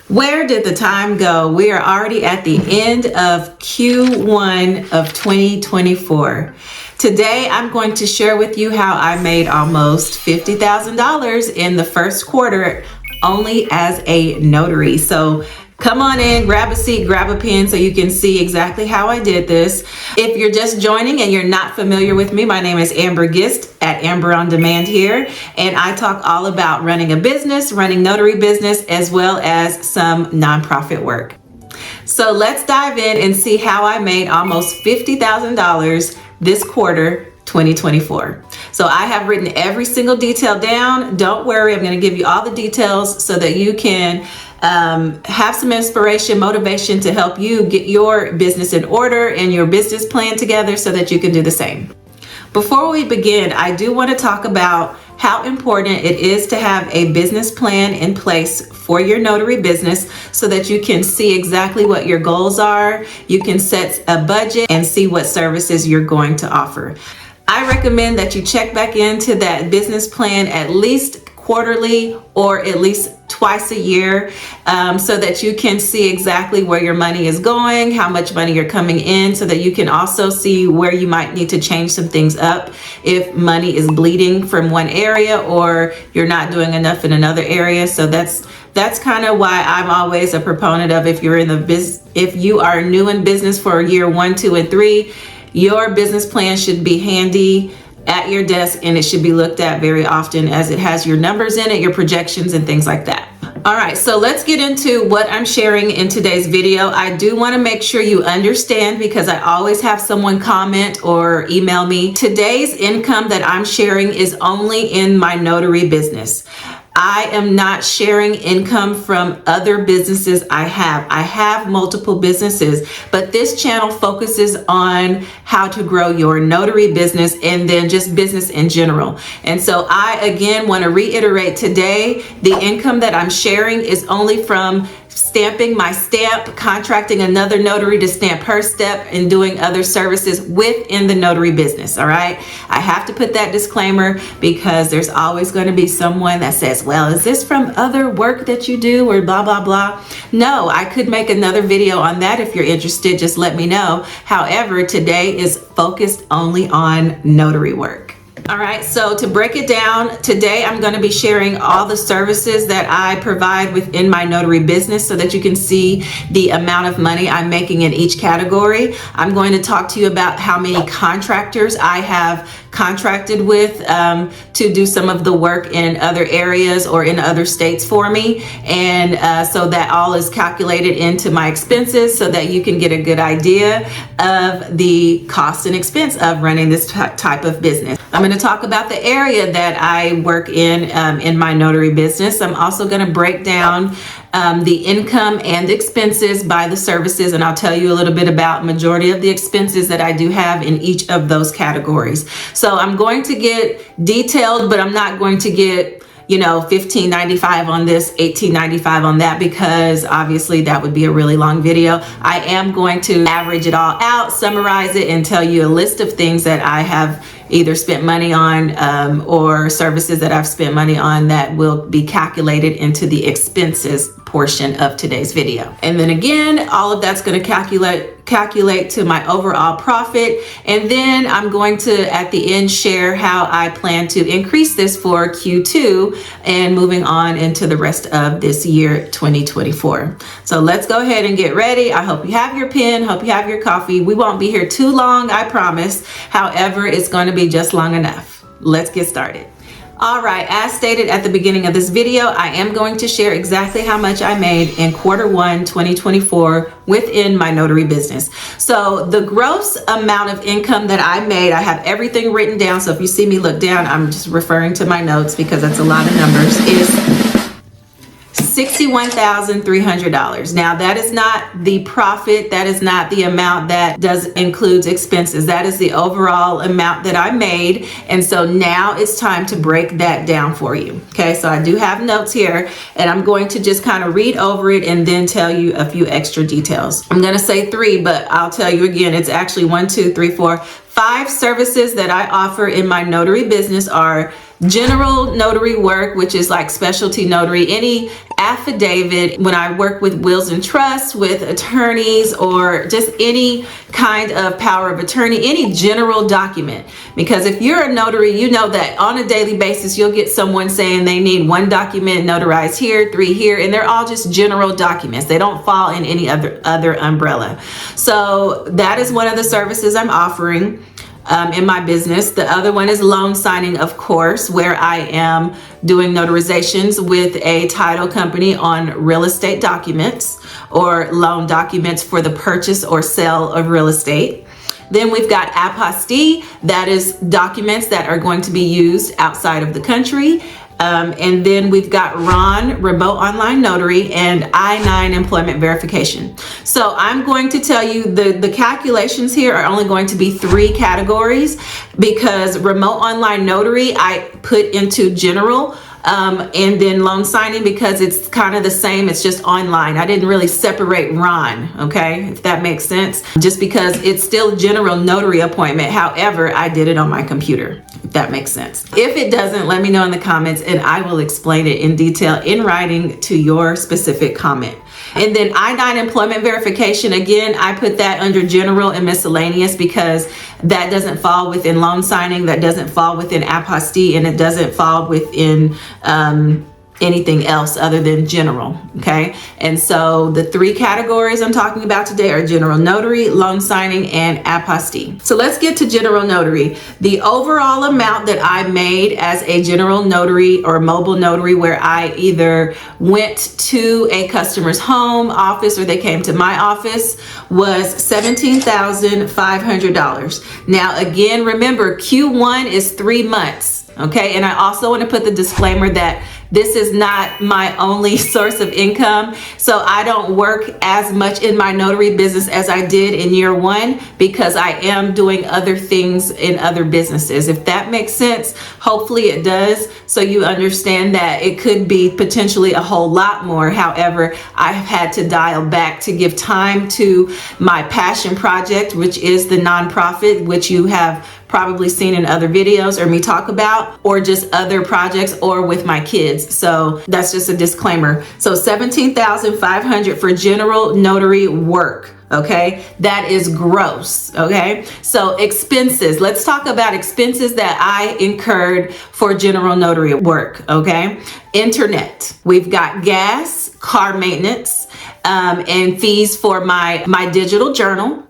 Where did the time go? We are already at the end of Q1 of 2024. Today, I'm going to share with you how I made almost $50,000 in the first quarter only as a notary. So come on in, grab a seat, grab a pen so you can see exactly how I did this. If you're just joining and you're not familiar with me, my name is Amber Gist at Amber On Demand here, and I talk all about running a business, running notary business, as well as some nonprofit work. So let's dive in and see how I made almost $50,000 this quarter, 2024. So I have written every single detail down. Don't worry, I'm going to give you all the details so that you can have some inspiration, motivation to help you get your business in order and your business plan together so that you can do the same. Before we begin, I do want to talk about how important it is to have a business plan in place for your notary business so that you can see exactly what your goals are. You can set a budget and see what services you're going to offer. I recommend that you check back into that business plan at least quarterly or at least twice a year so that you can see exactly where your money is going, how much money you're coming in, so that you can also see where you might need to change some things up if money is bleeding from one area or you're not doing enough in another area. So that's kind of why I'm always a proponent of if you are new in business for year 1, 2, and 3, your business plan should be handy at your desk, and it should be looked at very often as it has your numbers in it, your projections and things like that. All right, so let's get into what I'm sharing in today's video. I do want to make sure you understand, because I always have someone comment or email me. Today's income that I'm sharing is only in my notary business. I am not sharing income from other businesses I have. I have multiple businesses, but this channel focuses on how to grow your notary business and then just business in general. And so I, again, want to reiterate today, the income that I'm sharing is only from stamping my stamp, contracting another notary to stamp her stamp, and doing other services within the notary business. All right. I have to put that disclaimer because there's always going to be someone that says, well, is this from other work that you do or blah, blah, blah. No, I could make another video on that. If you're interested, just let me know. However, today is focused only on notary work. All right, so to break it down, today I'm going to be sharing all the services that I provide within my notary business so that you can see the amount of money I'm making in each category. I'm going to talk to you about how many contractors I have contracted with to do some of the work in other areas or in other states for me. And so that all is calculated into my expenses so that you can get a good idea of the cost and expense of running this type of business. I'm going to talk about the area that I work in my notary business. I'm also going to break down the income and expenses by the services, and I'll tell you a little bit about majority of the expenses that I do have in each of those categories. So I'm going to get detailed, but I'm not going to get $15.95 on this, $18.95 on that, because obviously that would be a really long video. I am going to average it all out, summarize it, and tell you a list of things that I have either spent money on or services that I've spent money on that will be calculated into the expenses portion of today's video. And then again, all of that's going to calculate to my overall profit. And then I'm going to, at the end, share how I plan to increase this for Q2 and moving on into the rest of this year, 2024. So let's go ahead and get ready. I hope you have your pen, hope you have your coffee. We won't be here too long, I promise. However, it's going to be just long enough. Let's get started. All right, as stated at the beginning of this video, I am going to share exactly how much I made in Q1 2024 within my notary business. So the gross amount of income that I made, I have everything written down. So if you see me look down, I'm just referring to my notes because that's a lot of numbers, is $61,300. Now that is not the profit. That is not the amount that includes expenses. That is the overall amount that I made. And so now it's time to break that down for you. Okay, so I do have notes here and I'm going to just kind of read over it and then tell you a few extra details. I'm going to say 3, but I'll tell you again, it's actually 1, 2, 3, 4, 5 services that I offer in my notary business are General notary work, which is like specialty notary, any affidavit, when I work with wills and trusts, with attorneys, or just any kind of power of attorney, any general document. Because if you're a notary, you know that on a daily basis, you'll get someone saying they need 1 document notarized here, 3 here, and they're all just general documents. They don't fall in any other umbrella. So that is one of the services I'm offering in my business. The other one is loan signing, of course, where I am doing notarizations with a title company on real estate documents or loan documents for the purchase or sale of real estate. Then we've got Apostille, that is documents that are going to be used outside of the country. And then we've got RON, Remote Online Notary, and I-9 Employment Verification. So I'm going to tell you the calculations here are only going to be 3 categories, because Remote Online Notary I put into general, and then loan signing, because it's kind of the same, it's just online. I didn't really separate RON, okay, if that makes sense, just because it's still general notary appointment. However, I did it on my computer, if that makes sense. If it doesn't, let me know in the comments and I will explain it in detail in writing to your specific comment. And then I-9 employment verification, again, I put that under general and miscellaneous because that doesn't fall within loan signing, that doesn't fall within apostille, and it doesn't fall within anything else other than general, okay? And so the 3 categories I'm talking about today are general notary, loan signing, and apostille. So let's get to general notary. The overall amount that I made as a general notary or mobile notary, where I either went to a customer's home, office, or they came to my office, was $17,500. Now, again, remember, Q1 is 3 months, okay? And I also want to put the disclaimer that this is not my only source of income. So I don't work as much in my notary business as I did in year 1, because I am doing other things in other businesses. If that makes sense, hopefully it does. So you understand that it could be potentially a whole lot more. However, I've had to dial back to give time to my passion project, which is the nonprofit, which you have probably seen in other videos or me talk about, or just other projects, or with my kids. So that's just a disclaimer. So $17,500 for general notary work. Okay, that is gross. Okay, so expenses, let's talk about expenses that I incurred for general notary work. Okay, internet, we've got gas, car maintenance, and fees for my digital journal,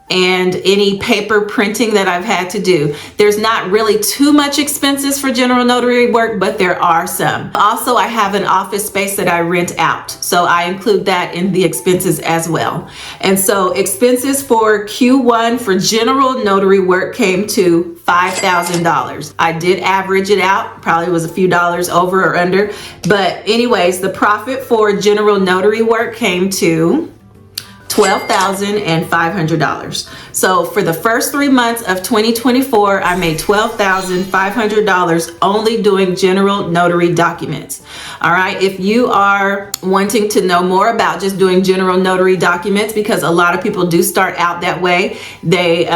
and any paper printing that I've had to do. There's not really too much expenses for general notary work, but there are some. Also, I have an office space that I rent out, so I include that in the expenses as well. And so expenses for Q1 for general notary work came to $5,000. I did average it out, probably was a few dollars over or under, but anyways, the profit for general notary work came to $12,500. So for the first 3 months of 2024, I made $12,500 only doing general notary documents. All right. If you are wanting to know more about just doing general notary documents, because a lot of people do start out that way, they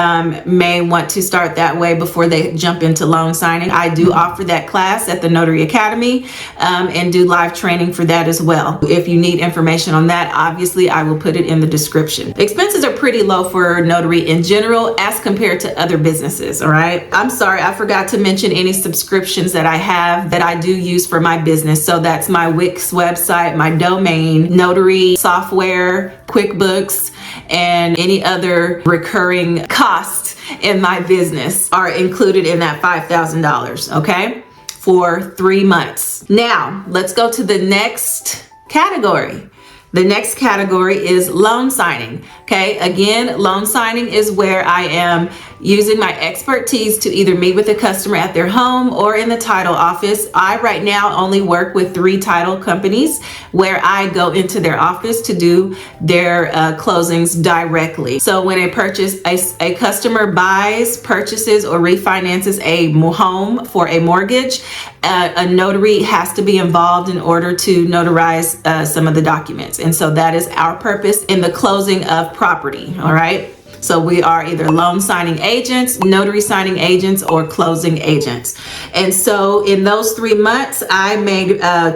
may want to start that way before they jump into loan signing. I do offer that class at the Notary Academy and do live training for that as well. If you need information on that, obviously I will put it in the description. Expenses are pretty low for notary in general as compared to other businesses. All right. I'm sorry, I forgot to mention any subscriptions that I have that I do use for my business. So that's my Wix website, my domain, notary software, QuickBooks, and any other recurring costs in my business are included in that $5,000. Okay. For 3 months. Now let's go to the next category. The next category is loan signing. Okay, again, loan signing is where I am using my expertise to either meet with a customer at their home or in the title office. I right now only work with 3 title companies where I go into their office to do their closings directly. So when a customer buys, purchases, or refinances a home for a mortgage, a notary has to be involved in order to notarize some of the documents. And so that is our purpose in the closing of property. All right. So we are either loan signing agents, notary signing agents, or closing agents. And so in those 3 months, I made a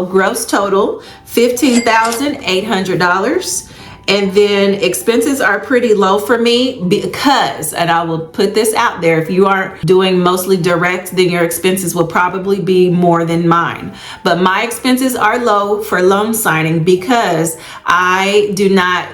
gross total, $15,800. And then expenses are pretty low for me because, and I will put this out there, if you are doing mostly direct, then your expenses will probably be more than mine. But my expenses are low for loan signing because I do not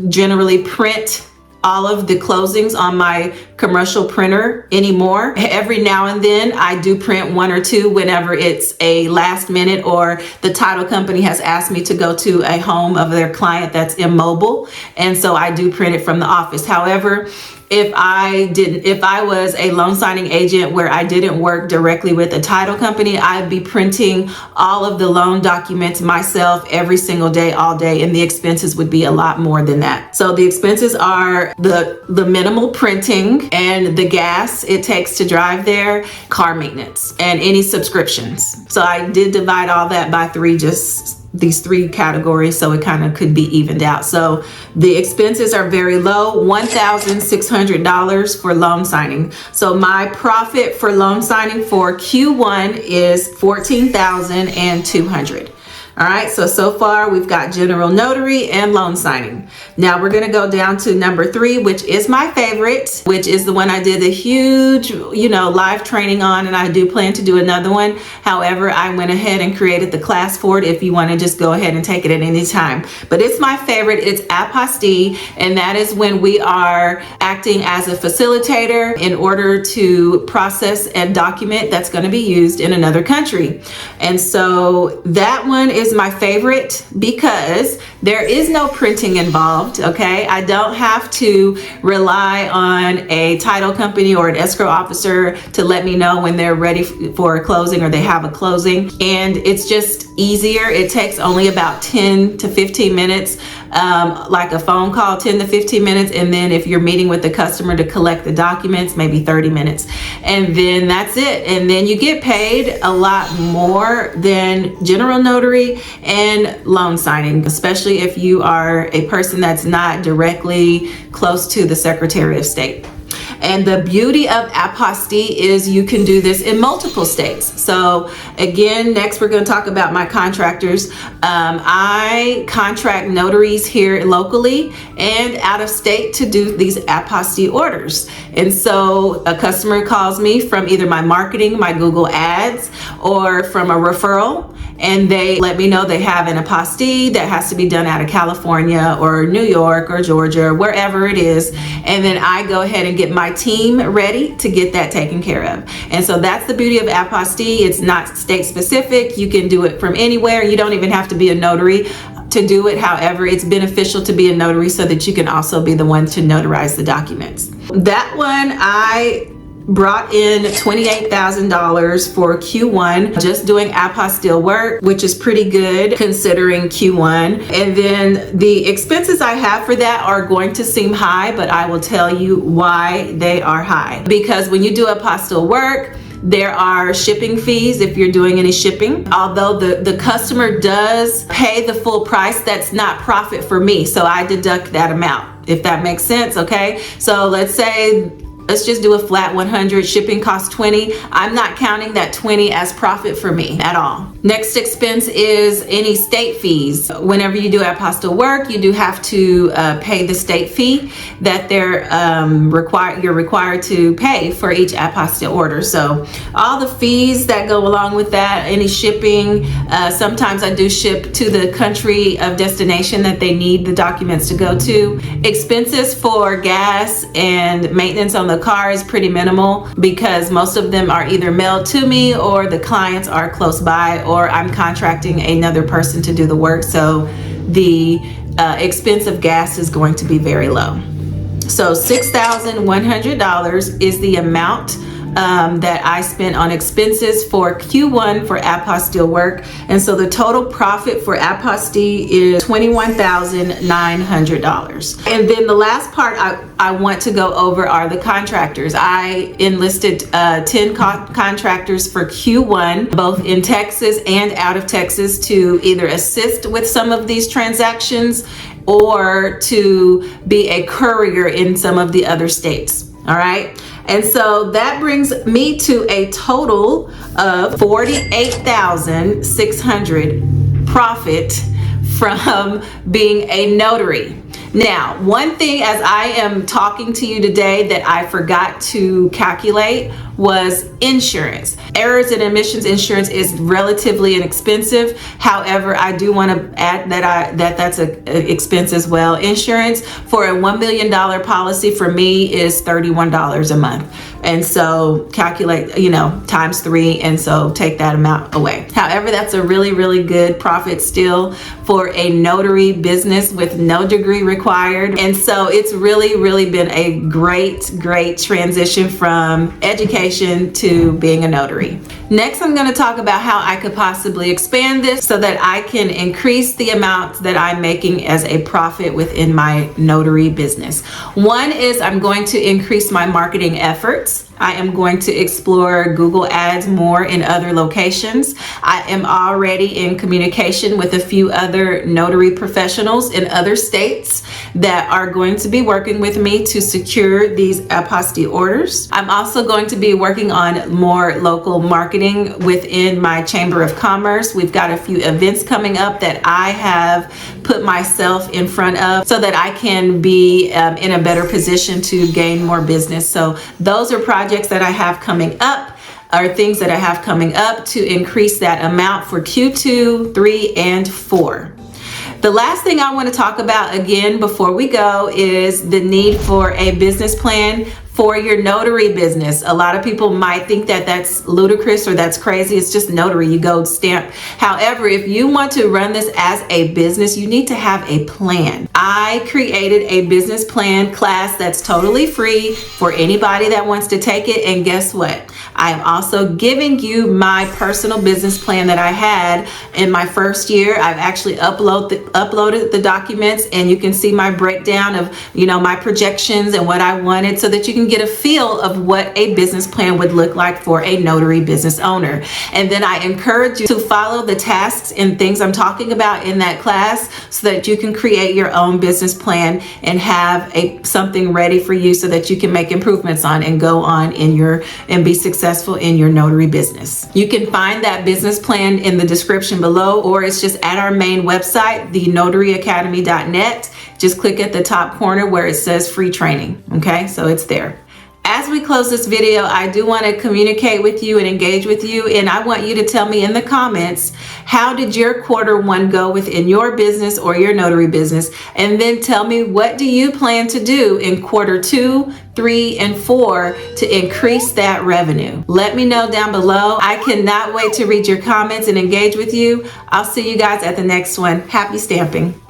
generally print all of the closings on my commercial printer anymore. Every now and then I do print 1 or 2 whenever it's a last minute or the title company has asked me to go to a home of their client that's immobile. And so I do print it from the office. However, if I was a loan signing agent where I didn't work directly with a title company, I'd be printing all of the loan documents myself every single day, all day, and the expenses would be a lot more than that. So the expenses are the minimal printing and the gas it takes to drive there, car maintenance, and any subscriptions. So I did divide all that by 3, just these 3 categories, so it kind of could be evened out. So the expenses are very low, $1,600 for loan signing. So my profit for loan signing for Q1 is $14,200. All right, so far we've got General Notary and loan signing. Now we're gonna go down to number 3, which is my favorite, which is the one I did a huge, live training on, and I do plan to do another one. However, I went ahead and created the class for it if you wanna just go ahead and take it at any time. But it's my favorite, it's Apostille, and that is when we are acting as a facilitator in order to process a document that's gonna be used in another country. And so that one is my favorite because there is no printing involved, okay? I don't have to rely on a title company or an escrow officer to let me know when they're ready for a closing or they have a closing. And it's just easier. It takes only about 10 to 15 minutes, like a phone call, 10 to 15 minutes. And then if you're meeting with the customer to collect the documents, maybe 30 minutes. And then that's it. And then you get paid a lot more than General Notary and loan signing, especially if you are a person that's not directly close to the Secretary of State. And the beauty of Apostille is you can do this in multiple states. So again, next we're going to talk about my contractors. I contract notaries here locally and out of state to do these Apostille orders. And so a customer calls me from either my marketing, my Google ads, or from a referral, and they let me know they have an apostille that has to be done out of California or New York or Georgia or wherever it is. And then I go ahead and get my team ready to get that taken care of. And so that's the beauty of apostille. It's not state specific. You can do it from anywhere. You don't even have to be a notary to do it. However, it's beneficial to be a notary so that you can also be the one to notarize the documents. That one, I brought in $28,000 for Q1 just doing apostille work, which is pretty good considering Q1. And then the expenses I have for that are going to seem high, but I will tell you why they are high. Because when you do apostille work, there are shipping fees if you're doing any shipping. Although the customer does pay the full price, that's not profit for me. So I deduct that amount, if that makes sense, okay? So let's just do a flat 100, shipping costs 20. I'm not counting that 20 as profit for me at all. Next expense is any state fees. Whenever you do apostille work, you do have to pay the state fee that you're required to pay for each apostille order. So all the fees that go along with that, any shipping, sometimes I do ship to the country of destination that they need the documents to go to. Expenses for gas and maintenance on the car is pretty minimal because most of them are either mailed to me or the clients are close by, or I'm contracting another person to do the work. So the expense of gas is going to be very low. So $6,100 is the amount that I spent on expenses for Q1 for apostille work. And so the total profit for apostille is $21,900. And then the last part I want to go over are the contractors. I enlisted 10 contractors for Q1, both in Texas and out of Texas, to either assist with some of these transactions or to be a courier in some of the other states. All right. And so that brings me to a total of $48,600 profit from being a notary. Now, one thing as I am talking to you today that I forgot to calculate was insurance. Errors and omissions insurance is relatively inexpensive. However, I do want to add that that's an expense as well. Insurance for a $1 million policy for me is $31 a month. And so calculate, times 3, and so take that amount away. However, that's a really, really good profit still for a notary business with no degree required. And so it's really, really been a great, great transition from education to being a notary. Next, I'm going to talk about how I could possibly expand this so that I can increase the amount that I'm making as a profit within my notary business. One is I'm going to increase my marketing efforts. I am going to explore Google Ads more in other locations. I am already in communication with a few other notary professionals in other states that are going to be working with me to secure these apostille orders. I'm also going to be working on more local marketing within my Chamber of Commerce. We've got a few events coming up that I have put myself in front of so that I can be in a better position to gain more business. So those are projects that I have coming up, are things that I have coming up to increase that amount for Q2, 3, and 4. The last thing I want to talk about again before we go is the need for a business plan for your notary business. A lot of people might think that that's ludicrous or that's crazy. It's just notary, you go stamp. However, if you want to run this as a business, you need to have a plan. I created a business plan class that's totally free for anybody that wants to take it. And guess what? I am also giving you my personal business plan that I had in my first year. I've actually uploaded the documents, and you can see my breakdown of, my projections and what I wanted so that you can get a feel of what a business plan would look like for a notary business owner. And then I encourage you to follow the tasks and things I'm talking about in that class so that you can create your own business plan and have something ready for you so that you can make improvements on and go on and be successful in your notary business. You can find that business plan in the description below, or it's just at our main website, thenotaryacademy.net. Just click at the top corner where it says free training. Okay, so it's there. As we close this video, I do want to communicate with you and engage with you, and I want you to tell me in the comments, how did your Q1 go within your business or your notary business? And then tell me, what do you plan to do in Q2, 3, and 4 to increase that revenue? Let me know down below. I cannot wait to read your comments and engage with you. I'll see you guys at the next one. Happy stamping.